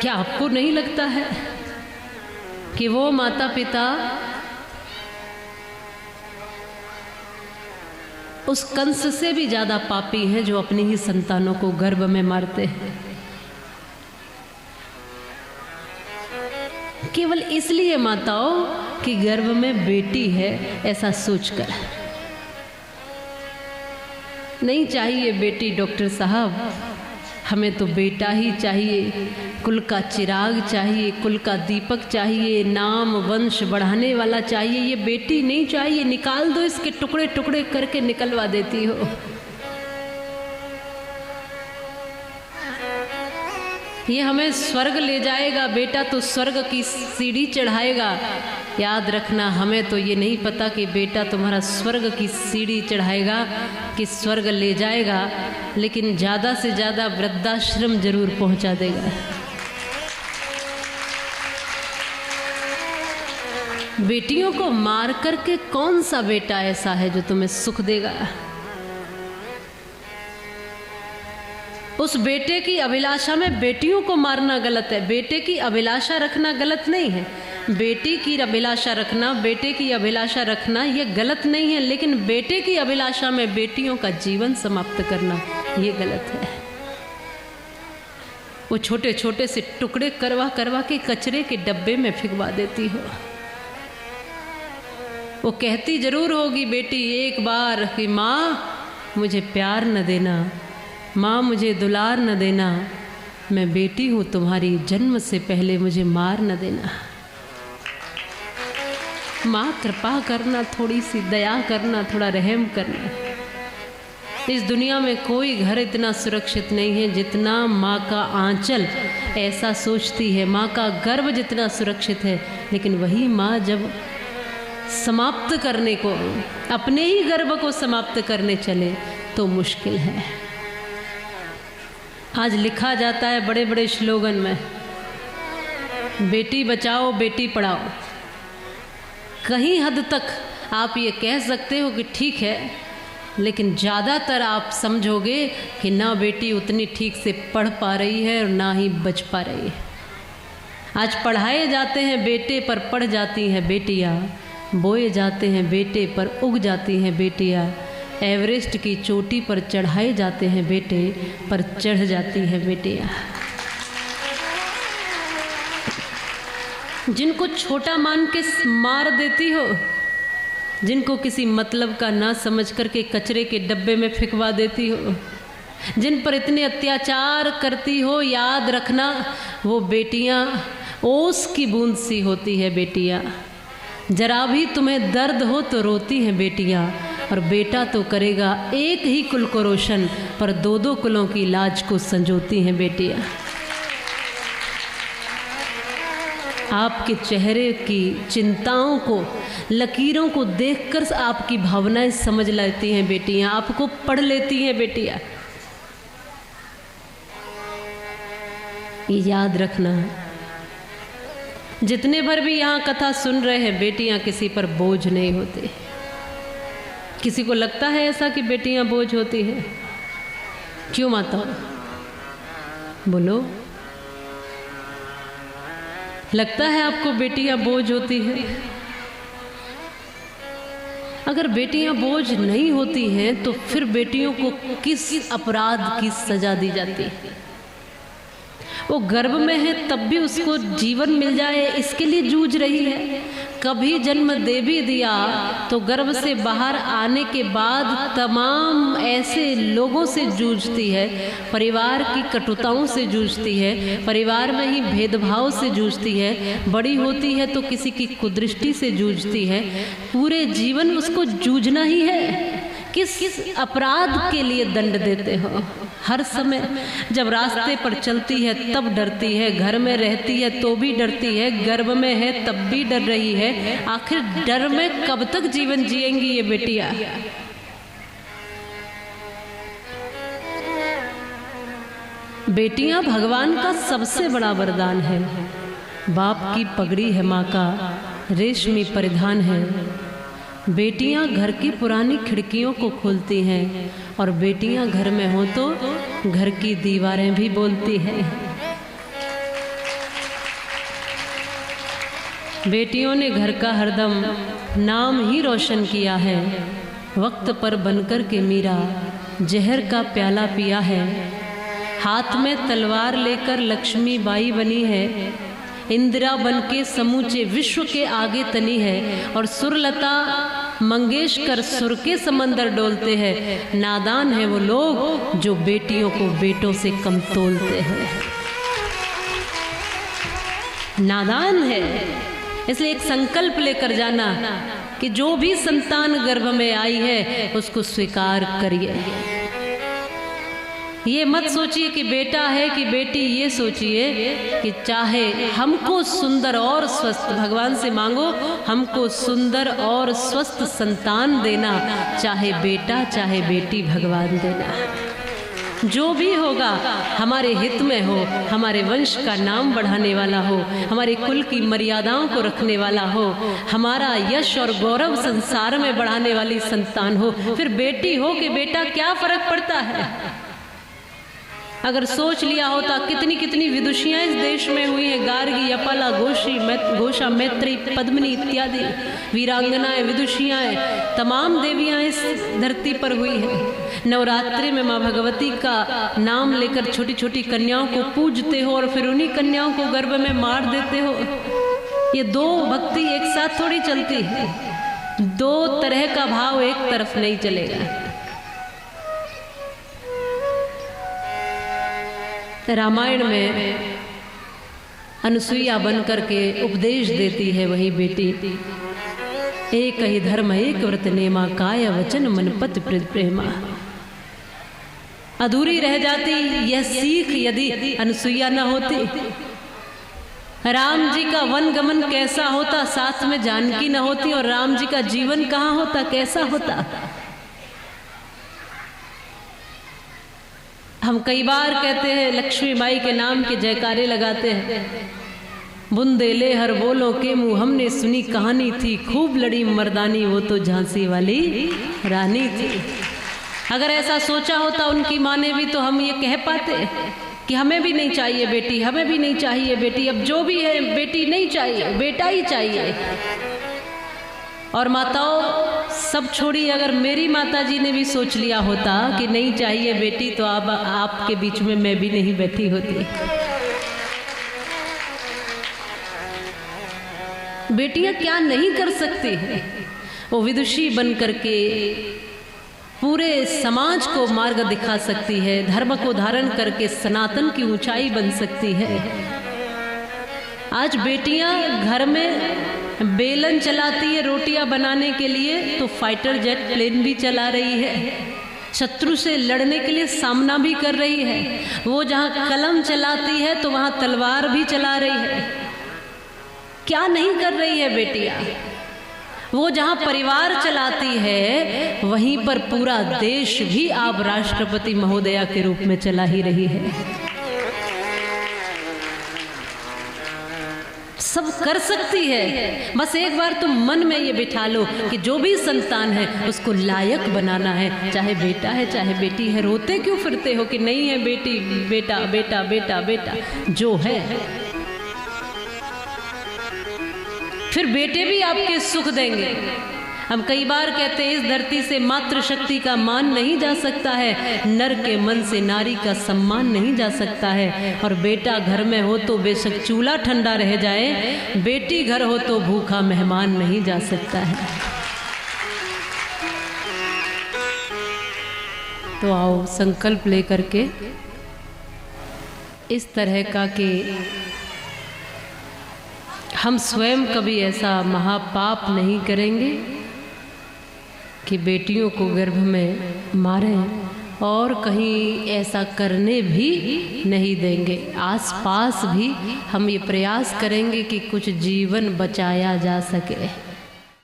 क्या आपको नहीं लगता है कि वो माता पिता उस कंस से भी ज्यादा पापी हैं जो अपनी ही संतानों को गर्भ में मारते हैं, केवल इसलिए माताओं कि गर्भ में बेटी है ऐसा सोचकर। नहीं चाहिए बेटी डॉक्टर साहब, हमें तो बेटा ही चाहिए, कुल का चिराग चाहिए, कुल का दीपक चाहिए, नाम वंश बढ़ाने वाला चाहिए, ये बेटी नहीं चाहिए, निकाल दो इसके टुकड़े टुकड़े करके निकलवा देती हो। ये हमें स्वर्ग ले जाएगा, बेटा तो स्वर्ग की सीढ़ी चढ़ाएगा। याद रखना, हमें तो ये नहीं पता कि बेटा तुम्हारा स्वर्ग की सीढ़ी चढ़ाएगा कि स्वर्ग ले जाएगा, लेकिन ज़्यादा से ज़्यादा वृद्धाश्रम जरूर पहुंचा देगा। बेटियों को मार करके कौन सा बेटा ऐसा है जो तुम्हें सुख देगा? उस बेटे की अभिलाषा में बेटियों को मारना गलत है। बेटे की अभिलाषा रखना गलत नहीं है, बेटी की अभिलाषा रखना, बेटे की अभिलाषा रखना ये गलत नहीं है, लेकिन बेटे की अभिलाषा में बेटियों का जीवन समाप्त करना ये गलत है। वो छोटे छोटे से टुकड़े करवा करवा के कचरे के डब्बे में फेंकवा देती हो। वो कहती जरूर होगी बेटी एक बार कि माँ मुझे प्यार न देना, माँ मुझे दुलार न देना, मैं बेटी हूँ तुम्हारी, जन्म से पहले मुझे मार न देना। माँ कृपा करना, थोड़ी सी दया करना, थोड़ा रहम करना। इस दुनिया में कोई घर इतना सुरक्षित नहीं है जितना माँ का आंचल ऐसा सोचती है, माँ का गर्भ जितना सुरक्षित है। लेकिन वही माँ जब समाप्त करने को, अपने ही गर्भ को समाप्त करने चले तो मुश्किल है। आज लिखा जाता है बड़े बड़े स्लोगन में, बेटी बचाओ बेटी पढ़ाओ। कहीं हद तक आप ये कह सकते हो कि ठीक है, लेकिन ज़्यादातर आप समझोगे कि ना बेटी उतनी ठीक से पढ़ पा रही है और ना ही बच पा रही है। आज पढ़ाए जाते हैं बेटे पर पढ़ जाती हैं बेटियाँ, बोए जाते हैं बेटे पर उग जाती हैं बेटियाँ, एवरेस्ट की चोटी पर चढ़ाए जाते हैं बेटे पर चढ़ जाती हैं बेटियाँ। जिनको छोटा मान के मार देती हो, जिनको किसी मतलब का ना समझ करके कचरे के डब्बे में फेंकवा देती हो, जिन पर इतने अत्याचार करती हो, याद रखना वो बेटियां ओस की बूंद सी होती है बेटियां। जरा भी तुम्हें दर्द हो तो रोती हैं बेटियां, और बेटा तो करेगा एक ही कुल को रोशन, पर दो दो कुलों की लाज को संजोती हैं बेटियां। आपके चेहरे की चिंताओं को, लकीरों को देखकर आपकी भावनाएं समझ लेती हैं बेटियां, आपको पढ़ लेती हैं बेटियां। ये याद रखना, जितने भर भी यहाँ कथा सुन रहे हैं, बेटियां किसी पर बोझ नहीं होती। किसी को लगता है ऐसा कि बेटियां बोझ होती हैं? क्यों माता बोलो, लगता है आपको बेटियां बोझ होती हैं? अगर बेटियां बोझ नहीं होती हैं तो फिर बेटियों को किस अपराध की सजा दी जाती है? वो गर्भ में है तब भी उसको जीवन मिल जाए इसके लिए जूझ रही है। कभी जन्म दे भी दिया तो गर्भ से बाहर आने के बाद तमाम ऐसे लोगों से जूझती है, परिवार की कटुताओं से जूझती है, परिवार में ही भेदभाव से जूझती है, बड़ी होती है तो किसी की कुदृष्टि से जूझती है। पूरे जीवन उसको जूझना ही है। किस अपराध के लिए दंड देते हो? हर समय जब रास्ते पर चलती है तब डरती है, घर में रहती है तो भी डरती है, गर्भ में है तब भी डर रही है। आखिर डर में कब तक जीवन जिएंगी ये बेटियां? बेटियां भगवान का सबसे बड़ा वरदान है। बाप की पगड़ी है, माँ का रेशमी परिधान है। बेटियां घर की पुरानी खिड़कियों को खोलती हैं, और बेटियां घर में हो तो घर की दीवारें भी बोलती हैं। बेटियों ने घर का हरदम नाम ही रोशन किया है। वक्त पर बनकर के मीरा जहर का प्याला पिया है। हाथ में तलवार लेकर लक्ष्मी बाई बनी है। इंदिरा बनके समूचे विश्व के आगे तनी है। और सुरलता मंगेशकर सुर के समंदर डोलते हैं। नादान है वो लोग जो बेटियों को बेटों से कम तोलते हैं। नादान है। इसलिए एक संकल्प लेकर जाना कि जो भी संतान गर्भ में आई है उसको स्वीकार करिए। ये मत सोचिए कि बेटा है कि बेटी, ये सोचिए कि चाहे हमको सुंदर और स्वस्थ, भगवान से मांगो हमको सुंदर और स्वस्थ संतान देना, चाहे बेटा चाहे बेटी भगवान देना। जो भी होगा हमारे हित में हो, हमारे वंश का नाम बढ़ाने वाला हो, हमारे कुल की मर्यादाओं को रखने वाला हो, हमारा यश और गौरव संसार में बढ़ाने वाली संतान हो। फिर बेटी हो कि बेटा क्या फर्क पड़ता है। अगर सोच लिया होता, कितनी कितनी विदुषियाँ इस देश में हुई हैं, गार्गी, अपला, घोषा, मैत्री, पद्मिनी इत्यादि वीरांगनाएं, विदुषियाँ, तमाम देवियाँ इस धरती पर हुई हैं। नवरात्रि में माँ भगवती का नाम लेकर छोटी छोटी कन्याओं को पूजते हो और फिर उन्हीं कन्याओं को गर्भ में मार देते हो। ये दो भक्ति एक साथ थोड़ी चलती है। दो तरह का भाव एक तरफ नहीं चलेगा। रामायण में अनुसुईया बन करके उपदेश देती है वही बेटी। एक ही धर्म एक व्रत नेमा, काय वचन मन पति प्रेमा। अधूरी रह जाती यह सीख यदि अनुसुईया न होती। राम जी का वन गमन कैसा होता, साथ में जानकी न होती, और राम जी का जीवन कहाँ होता, कैसा होता। हम कई बार कहते हैं, लक्ष्मी बाई के नाम के जयकारे लगाते हैं। बुंदेले हर बोलों के मुंह, हमने सुनी कहानी थी, खूब लड़ी मर्दानी, वो तो झांसी वाली रानी थी। अगर ऐसा सोचा होता उनकी माँ ने भी, तो हम ये कह पाते कि हमें भी नहीं चाहिए बेटी, हमें भी नहीं चाहिए बेटी। अब जो भी है बेटी नहीं चाहिए, बेटा ही चाहिए। और माताओं सब छोड़ी, अगर मेरी माता जी ने भी सोच लिया होता कि नहीं चाहिए बेटी, तो अब आपके बीच में मैं भी नहीं बैठी होती। बेटियां क्या नहीं कर सकती हैं। वो विदुषी बन करके पूरे समाज को मार्ग दिखा सकती है, धर्म को धारण करके सनातन की ऊंचाई बन सकती है। आज बेटियां घर में बेलन चलाती है रोटियां बनाने के लिए, तो फाइटर जेट प्लेन भी चला रही है। शत्रु से लड़ने के लिए सामना भी कर रही है। वो जहाँ कलम चलाती है तो वहाँ तलवार भी चला रही है। क्या नहीं कर रही है बेटियां। वो जहाँ परिवार चलाती है वहीं पर पूरा देश भी आप राष्ट्रपति महोदया के रूप में चला ही रही है। सब कर सकती है। बस एक बार तुम मन में ये बिठा लो कि जो भी संतान है उसको लायक बनाना है, चाहे बेटा है चाहे बेटी है। रोते क्यों फिरते हो कि नहीं है बेटी, बेटा बेटा बेटा बेटा। जो है फिर बेटे भी आपके सुख देंगे। हम कई बार कहते हैं इस धरती से मातृशक्ति का मान नहीं जा सकता है, नर के मन से नारी का सम्मान नहीं जा सकता है। और बेटा घर में हो तो बेशक चूल्हा ठंडा रह जाए, बेटी घर हो तो भूखा मेहमान नहीं जा सकता है। तो आओ संकल्प लेकर के इस तरह का कि हम स्वयं कभी ऐसा महापाप नहीं करेंगे कि बेटियों को गर्भ में मारें, और कहीं ऐसा करने भी नहीं देंगे। आसपास भी हम ये प्रयास करेंगे कि कुछ जीवन बचाया जा सके।